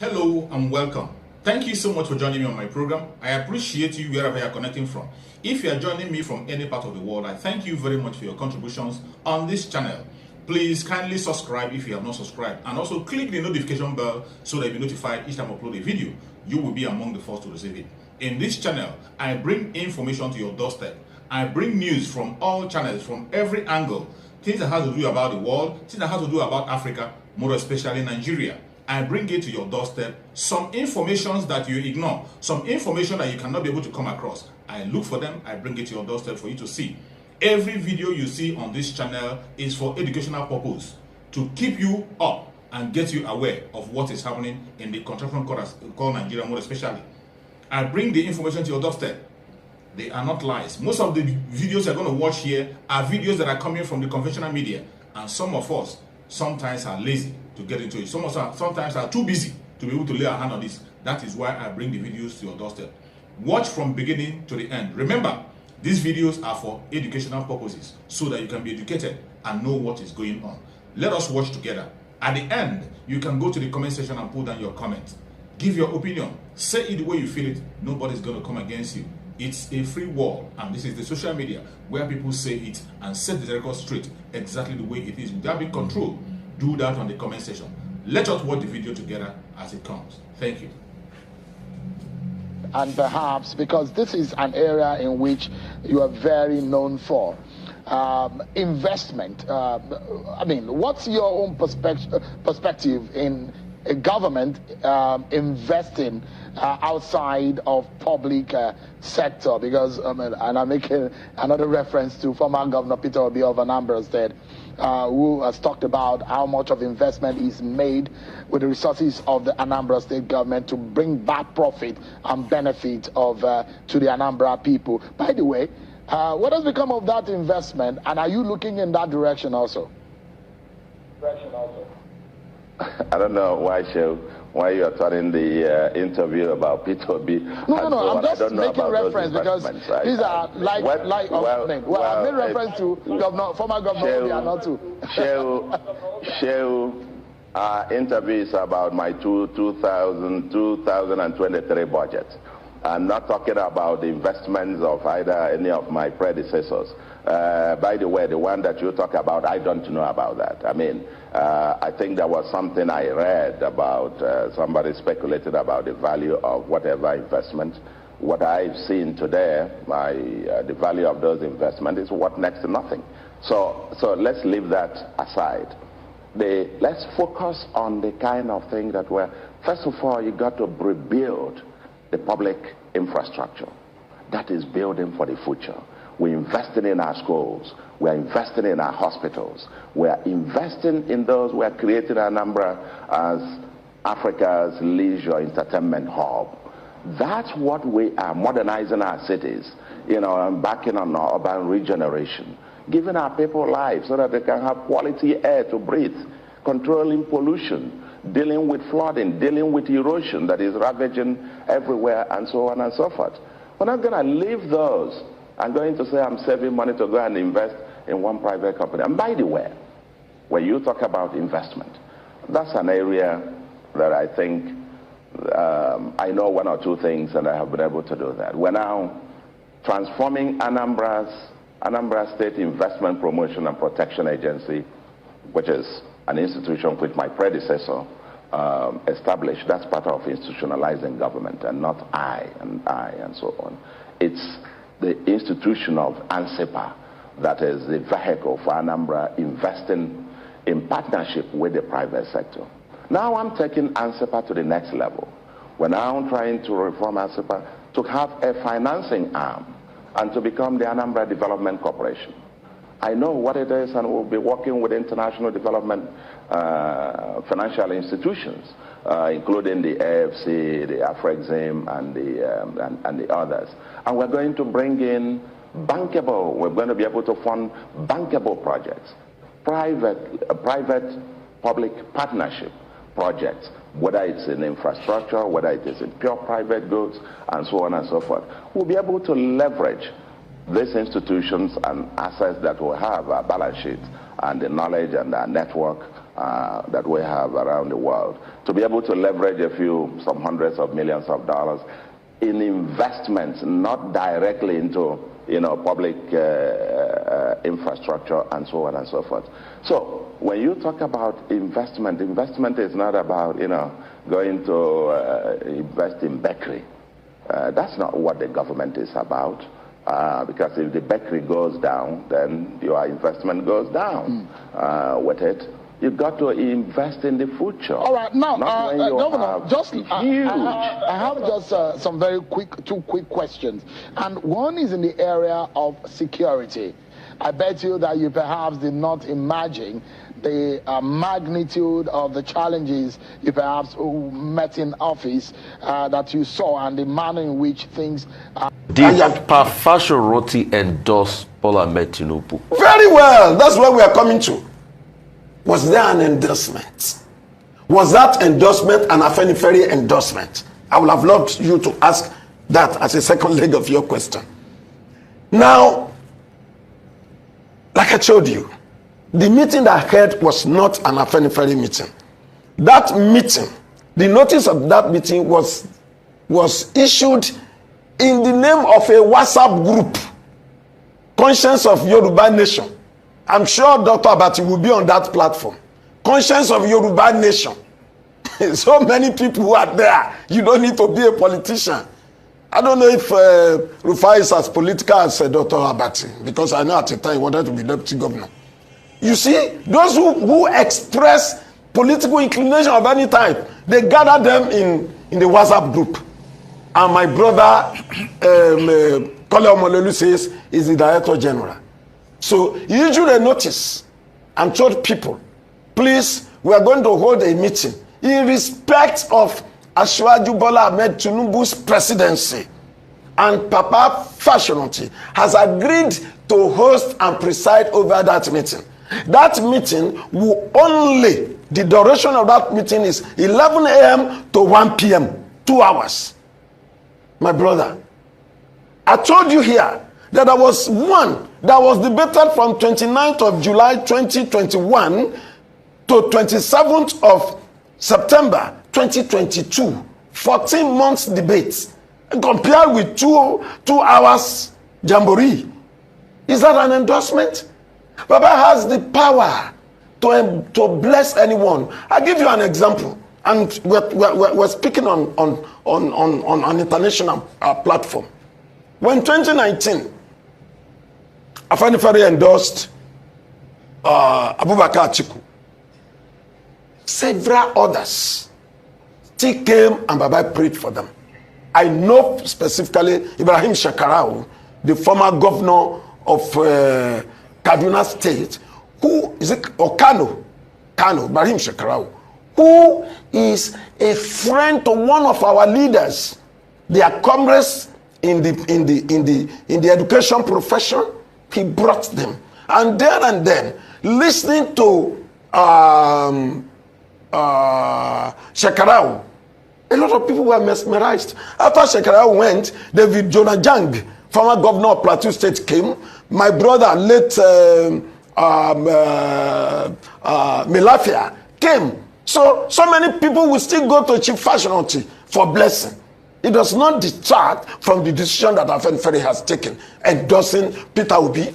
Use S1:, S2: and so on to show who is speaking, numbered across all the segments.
S1: Hello and welcome. Thank you so much for joining me on my program. I appreciate you wherever you are connecting from. If you are joining me from any part of the world, I thank you very much for your contributions on this channel. Please kindly subscribe if you have not subscribed, and also click the notification bell so that you'll be notified each time I upload a video. You will be among the first to receive it. In this channel, I bring information to your doorstep. I bring news from all channels, from every angle. Things that have to do about the world, things that have to do about Africa, more especially Nigeria. I bring it to your doorstep. Some informations that you ignore, some information that you cannot be able to come across, I look for them, I bring it to your doorstep for you to see. Every video you see on this channel is for educational purpose, to keep you up and get you aware of what is happening in the contraction called Nigeria, more especially. I bring the information to your doorstep. They are not lies. Most of the videos you're going to watch here are videos that are coming from the conventional media, and some of us sometimes are lazy to get into it. Some of us sometimes are too busy to be able to lay our hand on this. That is why I bring the videos to your doorstep. Watch from beginning to the end. Remember, these videos are for educational purposes, so that you can be educated and know what is going on. Let us watch together. At the end, you can go to the comment section and put down your comment. Give your opinion. Say it the way you feel it. Nobody's going to come against you. It's a free world, and this is the social media where people say it and set the record straight exactly the way it is without being controlled. Do that on the comment section. Let us watch the video together as it comes. Thank you.
S2: And perhaps because this is an area in which you are very known for, investment. I mean, what's your own perspective in a government investing outside of public sector? Because and I'm making another reference to former Governor Peter Obi of Anambra State, who has talked about how much of investment is made with the resources of the Anambra State government to bring back profit and benefit of to the Anambra people. By the way, what has become of that investment, and are you looking in that direction also?
S3: I don't know why you are turning the interview about Peter Obi.
S2: No, I'm just making reference because these are like Well, I made reference to former Governor Obi and not to.
S3: Sheu, interview is about my 2023 budget. I'm not talking about the investments of either any of my predecessors. By the way, the one that you talk about, I don't know about that. I mean, I think there was something I read about, somebody speculated about the value of whatever investment. What I've seen today, the value of those investments is worth next to nothing. So let's leave that aside. Let's focus on the kind of thing that first of all, you got to rebuild the public infrastructure. That is building for the future. We're investing in our schools. We're investing in our hospitals. We're investing in those. We're creating Anambra as Africa's leisure entertainment hub. That's what we are, modernizing our cities, and backing on our urban regeneration, giving our people lives so that they can have quality air to breathe, controlling pollution, dealing with flooding, dealing with erosion that is ravaging everywhere, and so on and so forth. We're not going to leave those. I'm going to say I'm saving money to go and invest in one private company. And by the way, when you talk about investment, that's an area that I think I know one or two things, and I have been able to do that. We're now transforming Anambra State Investment Promotion and Protection Agency, which is an institution which my predecessor established. That's part of institutionalizing government, and not I and so on. It's the institution of ANSEPA that is the vehicle for Anambra investing in partnership with the private sector. Now I'm taking ANSEPA to the next level. We're now trying to reform ANSEPA to have a financing arm and to become the Anambra Development Corporation. I know what it is, and we'll be working with international development financial institutions, including the AFC, the Afrexim, and the others. And we're going to bring in we're going to be able to fund bankable projects, private-public partnership projects, whether it's in infrastructure, whether it is in pure private goods, and so on and so forth. We'll be able to leverage these institutions and assets that will have our balance sheet and the knowledge and our network that we have around the world. To be able to leverage some hundreds of millions of dollars in investments, not directly into public infrastructure and so on and so forth. So when you talk about investment is not about going to invest in bakery. That's not what the government is about. Because if the bakery goes down, then your investment goes down with it. You've got to invest in the future.
S2: All right, now, Governor, I have just some two quick questions. And one is in the area of security. I bet you that you perhaps did not imagine the magnitude of the challenges you perhaps met in office that you saw, and the manner in which things are.
S4: Did Asorock endorse Bola Ahmed Tinubu?
S5: Very well. That's where we are coming to. Was there an endorsement? Was that endorsement an Afenifere endorsement? I would have loved you to ask that as a second leg of your question. Now, like I told you, the meeting that I had was not an Afenifere meeting. That meeting, the notice of that meeting was issued in the name of a WhatsApp group, Conscience of Yoruba Nation. I'm sure Dr. Abati will be on that platform. Conscience of Yoruba Nation. So many people who are there. You don't need to be a politician. I don't know if Rufai is as political as Dr. Abati, because I know at the time he wanted to be deputy governor. You see, those who express political inclination of any type, they gather them in the WhatsApp group. And my brother, Kole Omololu says, is the Director General. So he issued a notice and told people, please, we are going to hold a meeting in respect of Asiwaju Bola Ahmed Tinubu's presidency. And Papa Fashoranti has agreed to host and preside over that meeting. That meeting will only, the duration of that meeting is 11 a.m. to 1 p.m., 2 hours. My brother, I told you here that there was one that was debated from 29th of July 2021 to 27th of September 2022. 14 months debate compared with two hours jamboree. Is that an endorsement? Baba has the power to bless anyone. I'll give you an example. And we're speaking on an international platform. When 2019, Afenifere endorsed Abubakar Atiku, several others still came and Baba prayed for them. I know specifically Ibrahim Shekarau, the former governor of Kaduna State, who is it, or Kano, Ibrahim Shekarau, who is a friend to one of our leaders. They are comrades in the education profession. He brought them, and then listening to Shekarau, a lot of people were mesmerized. After Shekarau went, David Jonah Jang, former governor of Plateau State, came. My brother, late Melafia, came. So many people will still go to Chief Fashoranti for blessing. It does not detract from the decision that Afenifere has taken, endorsing Peter Obi.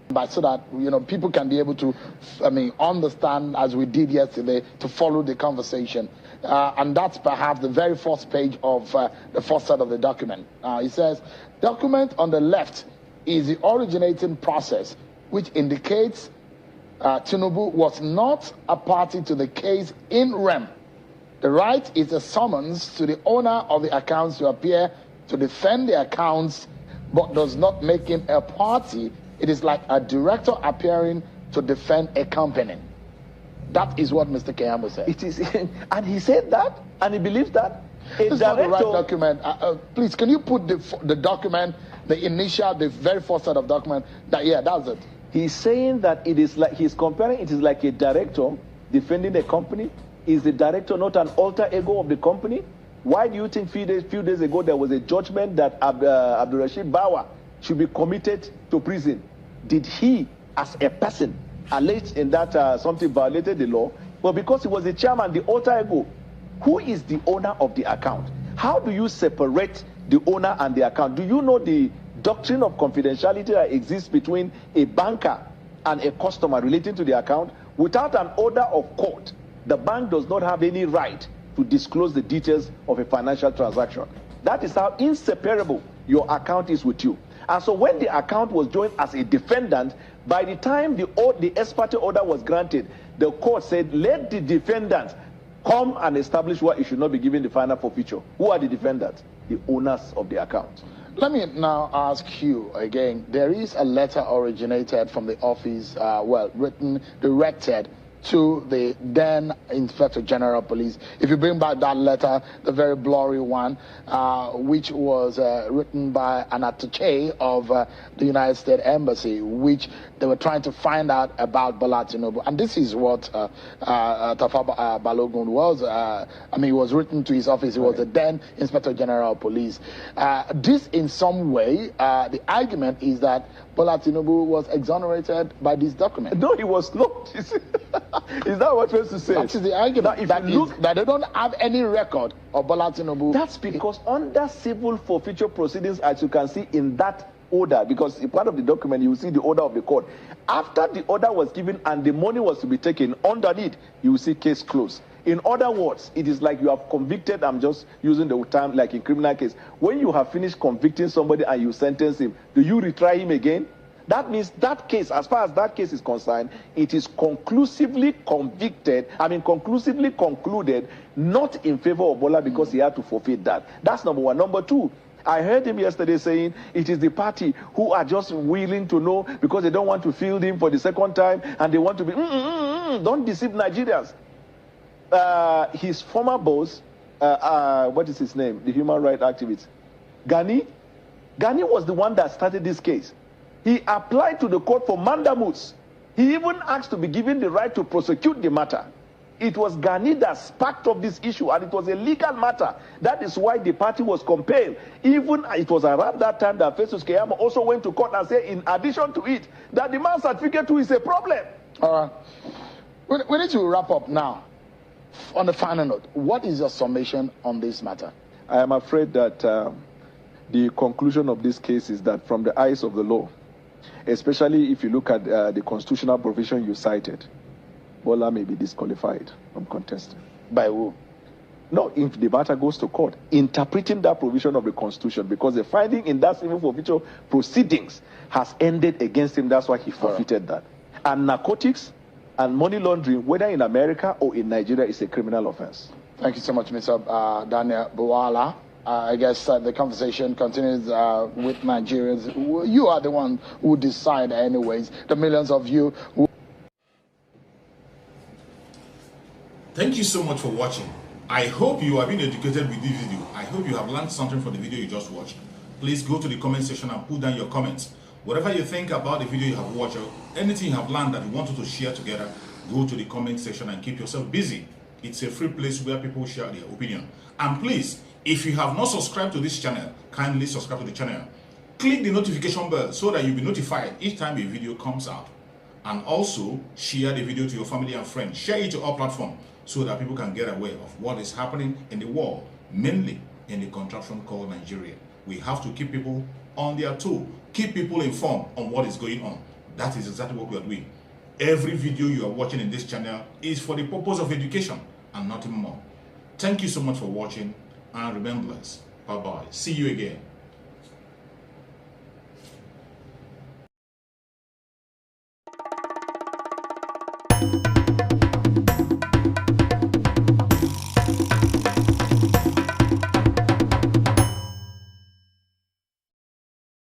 S2: But so that people can be able to, understand, as we did yesterday, to follow the conversation, and that's perhaps the very first page of the first set of the document. It says, document on the left is the originating process, which indicates Tinubu was not a party to the case in rem. The right is a summons to the owner of the accounts to appear to defend the accounts, but does not make him a party. It is like a director appearing to defend a company. That is what Mr. Keyamo said.
S6: It is, and he said that, and he believes that.
S2: This is not the right document. Please, can you put the document, the initial, the very first set of document? Yeah, that's it.
S6: He's saying that it is like, he's comparing it is like a director defending a company. Is the director not an alter ego of the company? Why do you think few days ago there was a judgment that Abdulrashid Bawa should be committed to prison? Did he, as a person, alleged in that something violated the law? But because he was the chairman, the alter ego, who is the owner of the account? How do you separate the owner and the account? Do you know the doctrine of confidentiality that exists between a banker and a customer relating to the account? Without an order of court, the bank does not have any right to disclose the details of a financial transaction. That is how inseparable your account is with you. And so when the account was joined as a defendant, by the time the ex parte order was granted, the court said, let the defendant come and establish why it should not be given the final forfeiture. Who are the defendants? The owners of the account.
S2: Let me now ask you again. There is a letter originated from the office, written, directed to the then Inspector General of Police. If you bring back that letter, the very blurry one, which was written by an attaché of the United States Embassy, which they were trying to find out about Bola Tinubu. And this is what Tafa Balogun was. It was written to his office. He was the then Inspector General of Police. This, in some way, the argument is that Bola Tinubu was exonerated by this document.
S6: No, he was not. Is that what you're supposed to say?
S2: That is the argument. That they don't have any record of Bola Tinubu.
S6: That's because under civil forfeiture proceedings, as you can see in that order, because in part of the document you will see the order of the court. After the order was given and the money was to be taken, underneath you will see case closed. In other words, it is like you have convicted. I'm just using the term like in criminal case. When you have finished convicting somebody and you sentence him, do you retry him again? That means that case, as far as that case is concerned, it is conclusively concluded, not in favor of Bola because he had to forfeit that. That's number one. Number two, I heard him yesterday saying it is the party who are just willing to know because they don't want to field him for the second time and they want to be, don't deceive Nigerians. His former boss, what is his name? The human rights activist, Gani was the one that started this case. He applied to the court for mandamus. He even asked to be given the right to prosecute the matter. It was Gani that sparked up this issue, and it was a legal matter. That is why the party was compelled. Even it was around that time that Festus Keyamo also went to court and said, in addition to it, that the man's certificate too is a problem.
S2: All right. We need to wrap up now. On the final note, what is your summation on this matter?
S6: I am afraid that the conclusion of this case is that from the eyes of the law, especially if you look at the constitutional provision you cited, Bola may be disqualified from contesting.
S2: By who?
S6: No, if the matter goes to court, interpreting that provision of the Constitution, because the finding in that civil forfeiture proceedings has ended against him. That's why he forfeited that. And narcotics and money laundering, whether in America or in Nigeria, is a criminal offense.
S2: Thank you so much, Mr. Daniel Buwala. I guess the conversation continues with Nigerians. You are the one who decide anyways. The millions of you who...
S1: Thank you so much for watching. I hope you have been educated with this video. I hope you have learned something from the video you just watched. Please go to the comment section and put down your comments. Whatever you think about the video you have watched, or anything you have learned that you wanted to share together, go to the comment section and keep yourself busy. It's a free place where people share their opinion. And please, if you have not subscribed to this channel, kindly subscribe to the channel. Click the notification bell so that you'll be notified each time a video comes out. And also, share the video to your family and friends. Share it to all platforms so that people can get aware of what is happening in the world, mainly in the contraption called Nigeria. We have to keep people on their toe, keep people informed on what is going on. That is exactly what we are doing. Every video you are watching in this channel is for the purpose of education and nothing more. Thank you so much for watching, and remember, bye-bye. See you again.